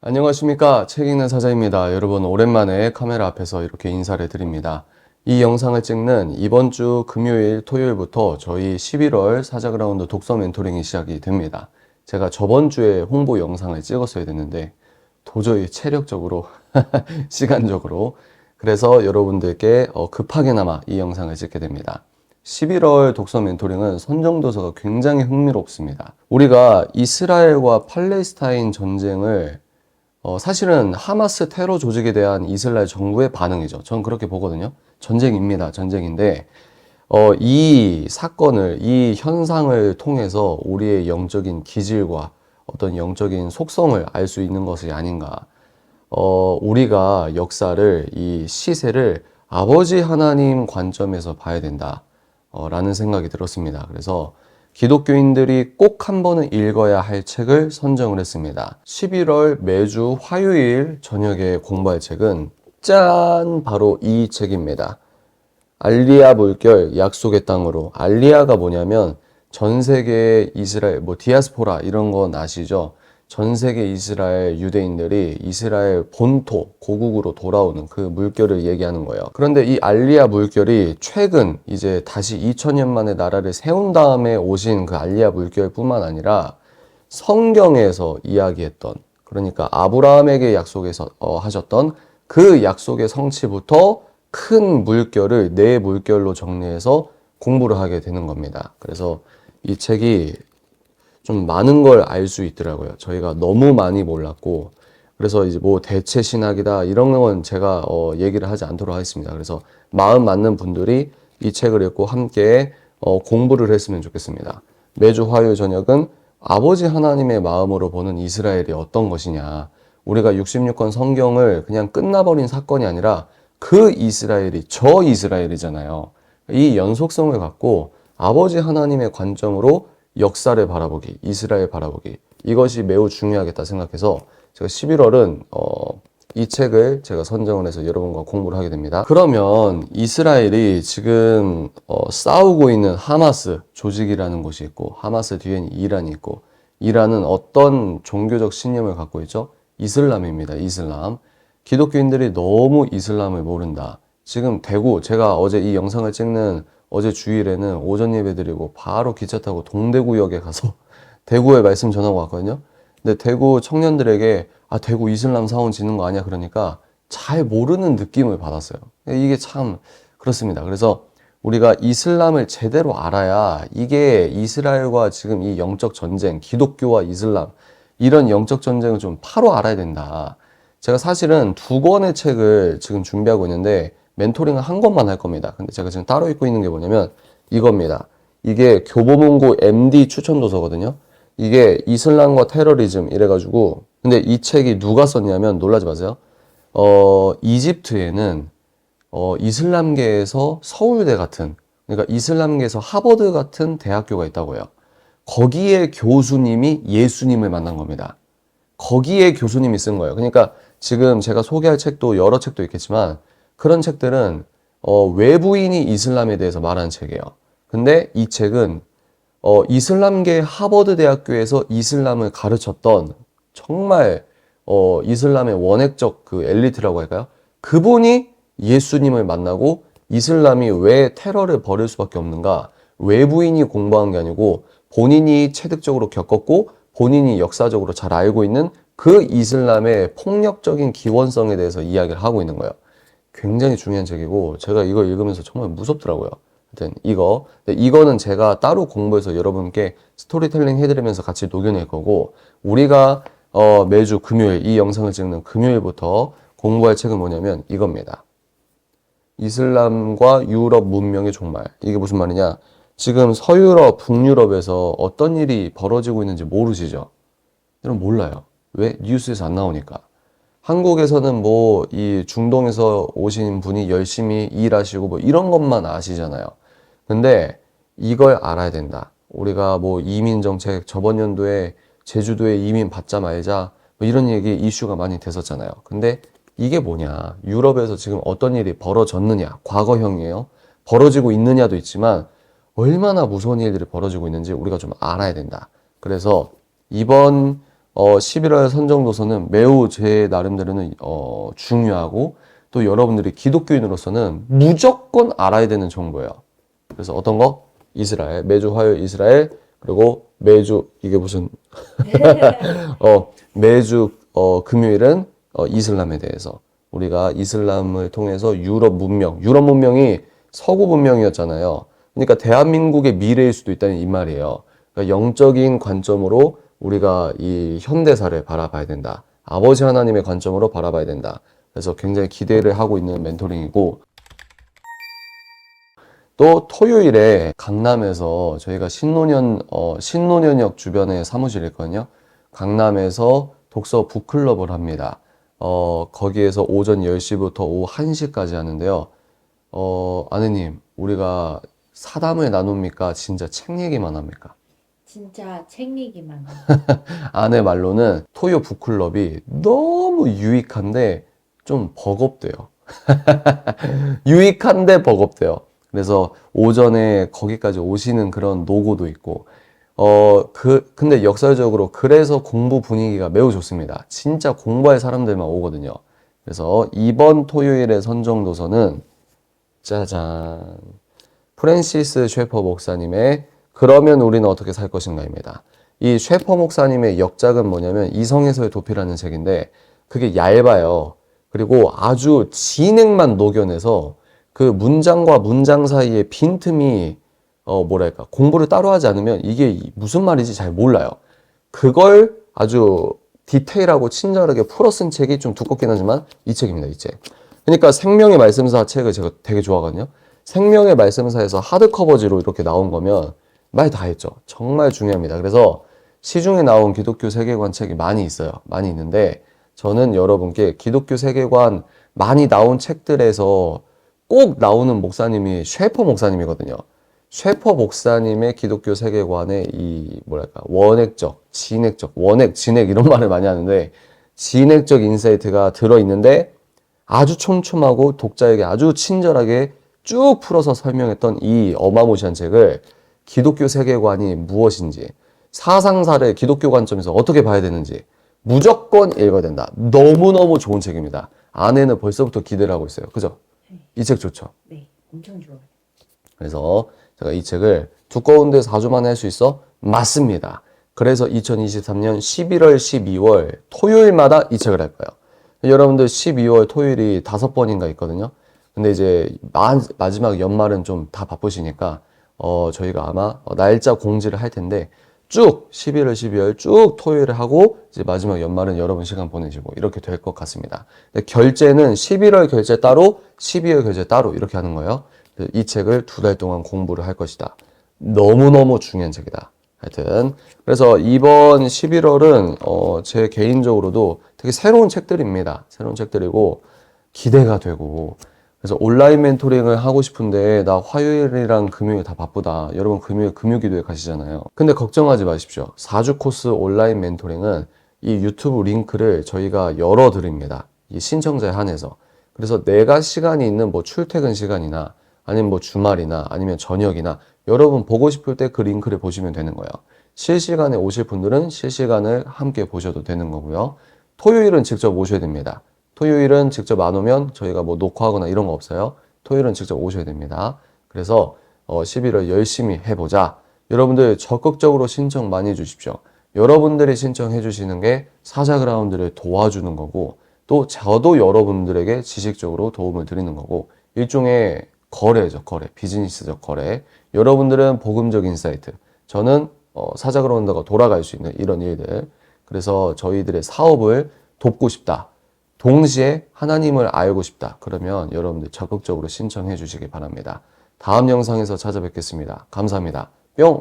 안녕하십니까. 책 읽는 사자입니다. 여러분 오랜만에 카메라 앞에서 이렇게 인사를 드립니다. 이 영상을 찍는 이번 주 금요일, 토요일부터 저희 11월 사자그라운드 독서 멘토링이 시작이 됩니다. 제가 저번 주에 홍보 영상을 찍었어야 됐는데 도저히 체력적으로, 시간적으로 그래서 여러분들께 급하게나마 이 영상을 찍게 됩니다. 11월 독서 멘토링은 선정도서가 굉장히 흥미롭습니다. 우리가 이스라엘과 팔레스타인 전쟁을 사실은 하마스 테러 조직에 대한 이스라엘 정부의 반응이죠. 전 그렇게 보거든요. 전쟁입니다. 전쟁인데, 이 사건을, 이 현상을 통해서 우리의 영적인 기질과 어떤 영적인 속성을 알 수 있는 것이 아닌가. 우리가 역사를, 이 시세를 아버지 하나님 관점에서 봐야 된다. 라는 생각이 들었습니다. 그래서 기독교인들이 꼭 한 번은 읽어야 할 책을 선정을 했습니다. 11월 매주 화요일 저녁에 공부할 책은 짠! 바로 이 책입니다. 알리아 물결 약속의 땅으로. 알리아가 뭐냐면 전 세계 이스라엘, 디아스포라 이런 건 아시죠? 전 세계 이스라엘 유대인들이 이스라엘 본토, 고국으로 돌아오는 그 물결을 얘기하는 거예요. 그런데 이 알리아 물결이 최근 이제 다시 2000년 만에 나라를 세운 다음에 오신 그 알리아 물결뿐만 아니라 성경에서 이야기했던, 그러니까 아브라함에게 약속에서 하셨던 그 약속의 성취부터 큰 물결을 네 물결로 정리해서 공부를 하게 되는 겁니다. 그래서 이 책이 좀 많은 걸 알 수 있더라고요. 저희가 너무 많이 몰랐고, 그래서 이제 대체 신학이다 이런 건 제가 얘기를 하지 않도록 하겠습니다. 그래서 마음 맞는 분들이 이 책을 읽고 함께 공부를 했으면 좋겠습니다. 매주 화요일 저녁은 아버지 하나님의 마음으로 보는 이스라엘이 어떤 것이냐. 우리가 66권 성경을 그냥 끝나버린 사건이 아니라 그 이스라엘이 저 이스라엘이잖아요. 이 연속성을 갖고 아버지 하나님의 관점으로 역사를 바라보기, 이스라엘 바라보기, 이것이 매우 중요하겠다 생각해서 제가 11월은 이 책을 제가 선정을 해서 여러분과 공부를 하게 됩니다. 그러면 이스라엘이 지금 싸우고 있는 하마스 조직이라는 곳이 있고, 하마스 뒤엔 이란이 있고, 이란은 어떤 종교적 신념을 갖고 있죠? 이슬람입니다. 이슬람. 기독교인들이 너무 이슬람을 모른다. 지금 대구, 제가 어제 이 영상을 찍는 어제 주일에는 오전 예배 드리고 바로 기차 타고 동대구역에 가서 대구에 말씀 전하고 왔거든요. 근데 대구 청년들에게 대구 이슬람 사원 지는 거 아니야? 그러니까 잘 모르는 느낌을 받았어요. 이게 참 그렇습니다. 그래서 우리가 이슬람을 제대로 알아야 이게 이스라엘과 지금 이 영적 전쟁, 기독교와 이슬람 이런 영적 전쟁을 좀 바로 알아야 된다. 제가 사실은 2권의 책을 지금 준비하고 있는데 멘토링을 한 권만 할 겁니다. 근데 제가 지금 따로 읽고 있는 게 뭐냐면 이겁니다. 이게 교보문고 MD 추천도서거든요. 이게 이슬람과 테러리즘 이래가지고, 근데 이 책이 누가 썼냐면 놀라지 마세요. 이집트에는 이슬람계에서 서울대 같은, 그러니까 이슬람계에서 하버드 같은 대학교가 있다고요. 거기에 교수님이 예수님을 만난 겁니다. 거기에 교수님이 쓴 거예요. 그러니까 지금 제가 소개할 책도 여러 책도 있겠지만 그런 책들은 외부인이 이슬람에 대해서 말하는 책이에요. 근데 이 책은 이슬람계 하버드 대학교에서 이슬람을 가르쳤던 정말 이슬람의 원액적 그 엘리트라고 할까요? 그분이 예수님을 만나고 이슬람이 왜 테러를 벌일 수밖에 없는가? 외부인이 공부한 게 아니고 본인이 체득적으로 겪었고 본인이 역사적으로 잘 알고 있는 그 이슬람의 폭력적인 기원성에 대해서 이야기를 하고 있는 거예요. 굉장히 중요한 책이고 제가 이거 읽으면서 정말 무섭더라고요. 하여튼 이거는 제가 따로 공부해서 여러분께 스토리텔링 해드리면서 같이 녹여낼 거고, 우리가 매주 금요일, 이 영상을 찍는 금요일부터 공부할 책은 뭐냐면 이겁니다. 이슬람과 유럽 문명의 종말. 이게 무슨 말이냐? 지금 서유럽, 북유럽에서 어떤 일이 벌어지고 있는지 모르시죠? 여러분 몰라요. 왜? 뉴스에서 안 나오니까. 한국에서는 이 중동에서 오신 분이 열심히 일하시고 이런 것만 아시잖아요. 근데 이걸 알아야 된다. 우리가 이민 정책, 저번 연도에 제주도에 이민 받자 말자 이런 얘기 이슈가 많이 됐었잖아요. 근데 이게 뭐냐? 유럽에서 지금 어떤 일이 벌어졌느냐? 과거형이에요. 벌어지고 있느냐도 있지만 얼마나 무서운 일들이 벌어지고 있는지 우리가 좀 알아야 된다. 그래서 이번 11월 선정도서는 매우 제 나름대로는 중요하고 또 여러분들이 기독교인으로서는 무조건 알아야 되는 정보예요. 그래서 어떤 거? 이스라엘. 매주 화요일 이스라엘. 그리고 매주 이게 무슨 매주 금요일은 이슬람에 대해서 우리가 이슬람을 통해서 유럽 문명이 서구 문명이었잖아요. 그러니까 대한민국의 미래일 수도 있다는 이 말이에요. 그러니까 영적인 관점으로 우리가 이 현대사를 바라봐야 된다. 아버지 하나님의 관점으로 바라봐야 된다. 그래서 굉장히 기대를 하고 있는 멘토링이고, 또 토요일에 강남에서 저희가 신논현역 주변에 사무실이 있거든요. 강남에서 독서 북클럽을 합니다. 거기에서 오전 10시부터 오후 1시까지 하는데요. 아내님, 우리가 사담을 나눕니까? 진짜 책 얘기만 합니까? 진짜 책 얘기만 해요. 아내 말로는 토요 북클럽이 너무 유익한데 좀 버겁대요. 유익한데 버겁대요. 그래서 오전에 거기까지 오시는 그런 노고도 있고, 근데 역설적으로 그래서 공부 분위기가 매우 좋습니다. 진짜 공부할 사람들만 오거든요. 그래서 이번 토요일에 선정 도서는 짜잔. 프랜시스 쉐퍼 목사님의 그러면 우리는 어떻게 살 것인가입니다. 이 쉐퍼 목사님의 역작은 뭐냐면 이성에서의 도피라는 책인데 그게 얇아요. 그리고 아주 진액만 녹여내서 그 문장과 문장 사이에 빈틈이 뭐랄까 공부를 따로 하지 않으면 이게 무슨 말인지 잘 몰라요. 그걸 아주 디테일하고 친절하게 풀어 쓴 책이 좀 두껍긴 하지만 이 책입니다. 이 책. 그러니까 생명의 말씀사 책을 제가 되게 좋아하거든요. 생명의 말씀사에서 하드커버지로 이렇게 나온 거면 말 다 했죠. 정말 중요합니다. 그래서 시중에 나온 기독교 세계관 책이 많이 있어요. 많이 있는데 저는 여러분께 기독교 세계관 많이 나온 책들에서 꼭 나오는 목사님이 쉐퍼 목사님이거든요. 쉐퍼 목사님의 기독교 세계관의 이 뭐랄까 원액적, 진액적, 원액, 진액 이런 말을 많이 하는데 진액적 인사이트가 들어있는데 아주 촘촘하고 독자에게 아주 친절하게 쭉 풀어서 설명했던 이 어마무시한 책을 기독교 세계관이 무엇인지 사상사를 기독교 관점에서 어떻게 봐야 되는지 무조건 읽어야 된다. 너무너무 좋은 책입니다. 아내는 벌써부터 기대를 하고 있어요. 그죠? 이 책 좋죠? 네, 엄청 좋아요. 그래서 제가 이 책을 두꺼운데 4주 만에 할 수 있어? 맞습니다. 그래서 2023년 11월, 12월 토요일마다 이 책을 할 거예요. 여러분들 12월 토요일이 5번인가 있거든요. 근데 이제 마지막 연말은 좀 다 바쁘시니까 저희가 아마 날짜 공지를 할 텐데 쭉 11월, 12월 쭉 토요일에 하고 이제 마지막 연말은 여러분 시간 보내시고 이렇게 될 것 같습니다. 근데 결제는 11월 결제 따로, 12월 결제 따로 이렇게 하는 거예요. 이 책을 2달 동안 공부를 할 것이다. 너무너무 중요한 책이다. 하여튼 그래서 이번 11월은 제 개인적으로도 되게 새로운 책들입니다. 새로운 책들이고 기대가 되고 그래서 온라인 멘토링을 하고 싶은데 나 화요일이랑 금요일 다 바쁘다. 여러분 금요일 금요기도에 가시잖아요. 근데 걱정하지 마십시오. 4주 코스 온라인 멘토링은 이 유튜브 링크를 저희가 열어드립니다. 이 신청자에 한해서. 그래서 내가 시간이 있는 뭐 출퇴근 시간이나 아니면 뭐 주말이나 아니면 저녁이나 여러분 보고 싶을 때 그 링크를 보시면 되는 거예요. 실시간에 오실 분들은 실시간을 함께 보셔도 되는 거고요. 토요일은 직접 오셔야 됩니다. 토요일은 직접 안 오면 저희가 뭐 녹화하거나 이런 거 없어요. 토요일은 직접 오셔야 됩니다. 그래서 11월 열심히 해보자. 여러분들 적극적으로 신청 많이 해주십시오. 여러분들이 신청해 주시는 게 사자그라운드를 도와주는 거고 또 저도 여러분들에게 지식적으로 도움을 드리는 거고 일종의 거래죠. 거래. 비즈니스적 거래. 여러분들은 복음적 인사이트. 저는 사자그라운드가 돌아갈 수 있는 이런 일들. 그래서 저희들의 사업을 돕고 싶다. 동시에 하나님을 알고 싶다. 그러면 여러분들 적극적으로 신청해 주시기 바랍니다. 다음 영상에서 찾아뵙겠습니다. 감사합니다. 뿅!